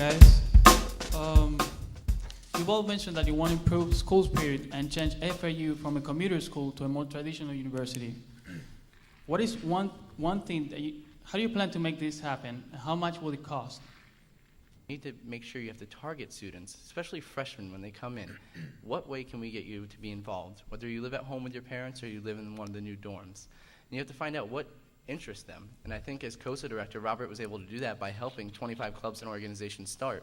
guys. Um, you've all mentioned that you want to improve school spirit and change FAU from a commuter school to a more traditional university. What is one thing that how do you plan to make this happen? How much will it cost? You need to make sure you have to target students, especially freshmen when they come in. What way can we get you to be involved? Whether you live at home with your parents or you live in one of the new dorms. And you have to find out what interests them. And I think as COSA director, Robert was able to do that by helping 25 clubs and organizations start.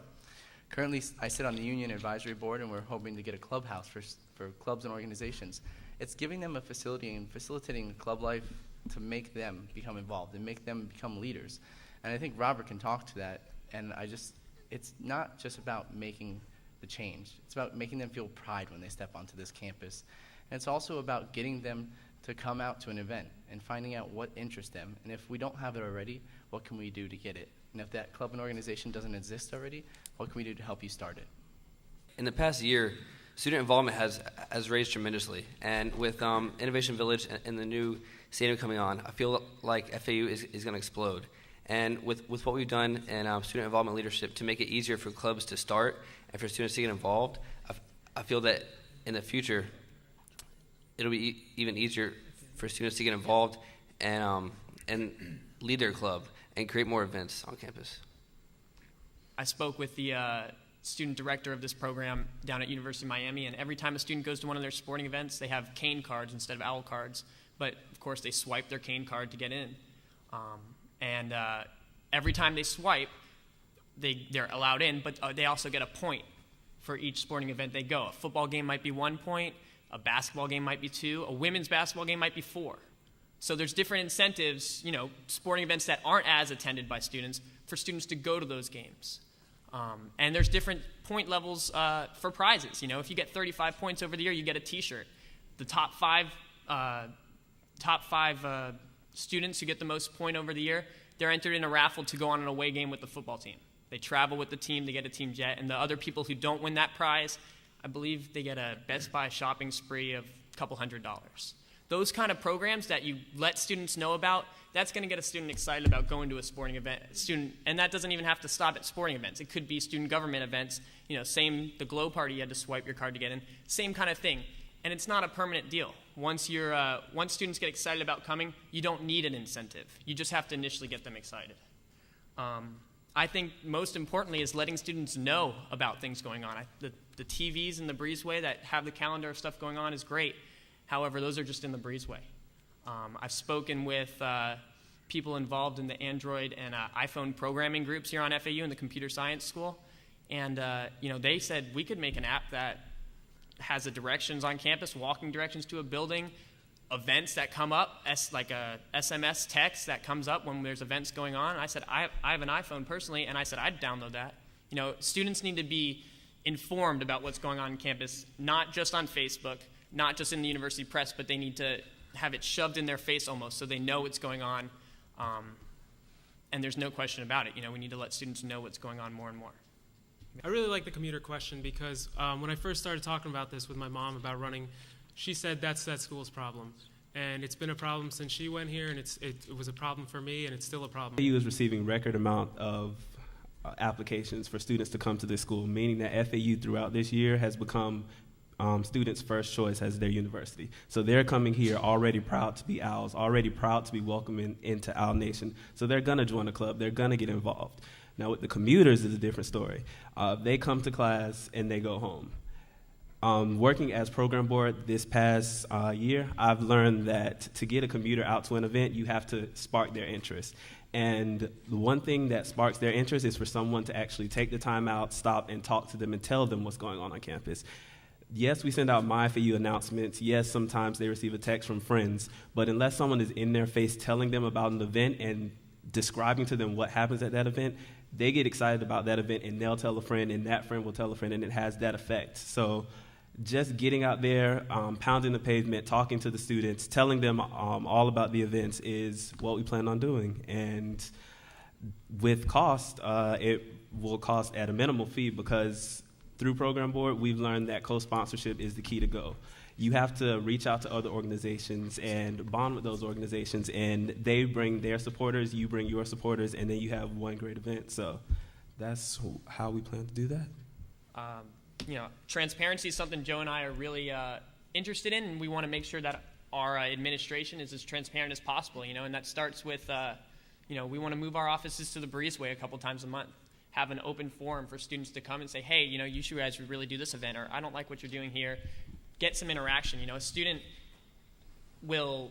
Currently, I sit on the union advisory board, and we're hoping to get a clubhouse for clubs and organizations. It's giving them a facility and facilitating club life to make them become involved and make them become leaders. And I think Robert can talk to that. And it's not just about making the change. It's about making them feel pride when they step onto this campus. And it's also about getting them to come out to an event and finding out what interests them. And if we don't have it already, what can we do to get it? And if that club and organization doesn't exist already, what can we do to help you start it? In the past year, student involvement has raised tremendously. And with Innovation Village and the new stadium coming on, I feel like FAU is going to explode. And with what we've done in student involvement leadership to make it easier for clubs to start and for students to get involved, I feel that in the future, it'll be even easier for students to get involved and lead their club and create more events on campus. I spoke with the student director of this program down at University of Miami, and every time a student goes to one of their sporting events, they have cane cards instead of owl cards. But, of course, they swipe their cane card to get in. And every time they swipe, they're allowed in, but they also get a point for each sporting event they go. A football game might be 1 point, a basketball game might be 2, a women's basketball game might be 4. So there's different incentives, sporting events that aren't as attended by students, for students to go to those games. And there's different point levels for prizes. If you get 35 points over the year, you get a T-shirt. The top five students who get the most point over the year, they're entered in a raffle to go on an away game with the football team. They travel with the team, they get a team jet, and the other people who don't win that prize, I believe they get a Best Buy shopping spree of a couple $100s. Those kind of programs that you let students know about, that's going to get a student excited about going to a sporting event. And that doesn't even have to stop at sporting events. It could be student government events. The Glow Party, you had to swipe your card to get in. Same kind of thing. And it's not a permanent deal. Once students get excited about coming, you don't need an incentive. You just have to initially get them excited. I think most importantly is letting students know about things going on. The TVs in the breezeway that have the calendar of stuff going on is great. However, those are just in the breezeway. I've spoken with people involved in the Android and iPhone programming groups here on FAU in the computer science school. And they said we could make an app that has the directions on campus, walking directions to a building, events that come up, like a SMS text that comes up when there's events going on. And I said, I have an iPhone personally, and I said I'd download that. Students need to be informed about what's going on campus, not just on Facebook, not just in the university press, but they need to have it shoved in their face almost so they know what's going on. And there's no question about it. We need to let students know what's going on more and more. I really like the commuter question because when I first started talking about this with my mom about running, she said that's that school's problem. And it's been a problem since she went here, and it was a problem for me, and it's still a problem. FAU is receiving record amount of applications for students to come to this school, meaning that FAU throughout this year has become students' first choice as their university. So they're coming here already proud to be Owls, already proud to be welcomed into Owl Nation. So they're going to join the club. They're going to get involved. Now, with the commuters is a different story. They come to class and they go home. Working as program board this past year, I've learned that to get a commuter out to an event, you have to spark their interest. And the one thing that sparks their interest is for someone to actually take the time out, stop, and talk to them and tell them what's going on campus. Yes, we send out MyFAU announcements. Yes, sometimes they receive a text from friends. But unless someone is in their face telling them about an event and describing to them what happens at that event, they get excited about that event, and they'll tell a friend, and that friend will tell a friend, and it has that effect. So just getting out there, pounding the pavement, talking to the students, telling them all about the events is what we plan on doing. And with cost, it will cost at a minimal fee because through Program Board, we've learned that co-sponsorship is the key to go. You have to reach out to other organizations and bond with those organizations, and they bring their supporters, you bring your supporters, and then you have one great event. So that's how we plan to do that. Transparency is something Joe and I are really interested in, and we want to make sure that our administration is as transparent as possible, and that starts with, we want to move our offices to the Breezeway a couple times a month, have an open forum for students to come and say, hey, you guys should really do this event, or I don't like what you're doing here. Get some interaction. A student will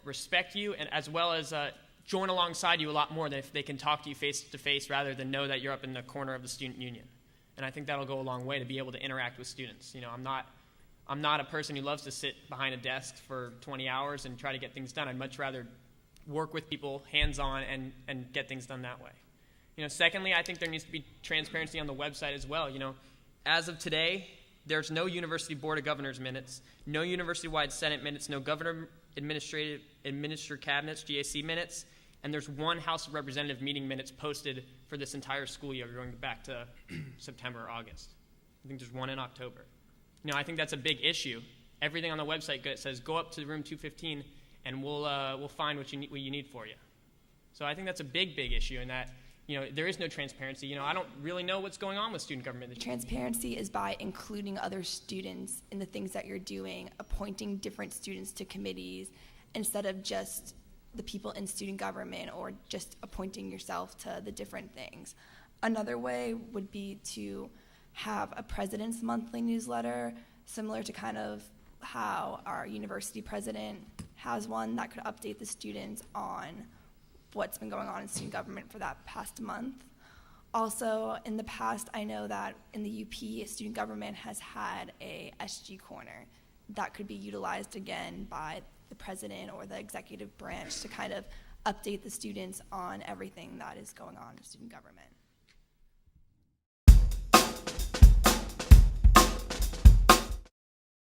respect you, and as well as join alongside you a lot more than if they can talk to you face to face rather than know that you're up in the corner of the student union. And I think that'll go a long way to be able to interact with students. I'm not a person who loves to sit behind a desk for 20 hours and try to get things done. I'd much rather work with people hands-on and get things done that way. Secondly, I think there needs to be transparency on the website as well. As of today, there's no University Board of Governors minutes, no university-wide Senate minutes, no Governor Administrator Cabinets, GAC minutes, and there's one House of Representative meeting minutes posted for this entire school year going back to September or August. I think there's one in October. I think that's a big issue. Everything on the website says go up to room 215 and we'll find what you need for you. So I think that's a big issue in that there is no transparency. I don't really know what's going on with student government. Transparency is by including other students in the things that you're doing, appointing different students to committees instead of just the people in student government or just appointing yourself to the different things. Another way would be to have a president's monthly newsletter, similar to kind of how our university president has one that could update the students on what's been going on in student government for that past month. Also, in the past, I know that in the UP, student government has had a SG corner that could be utilized again by the president or the executive branch to kind of update the students on everything that is going on in student government.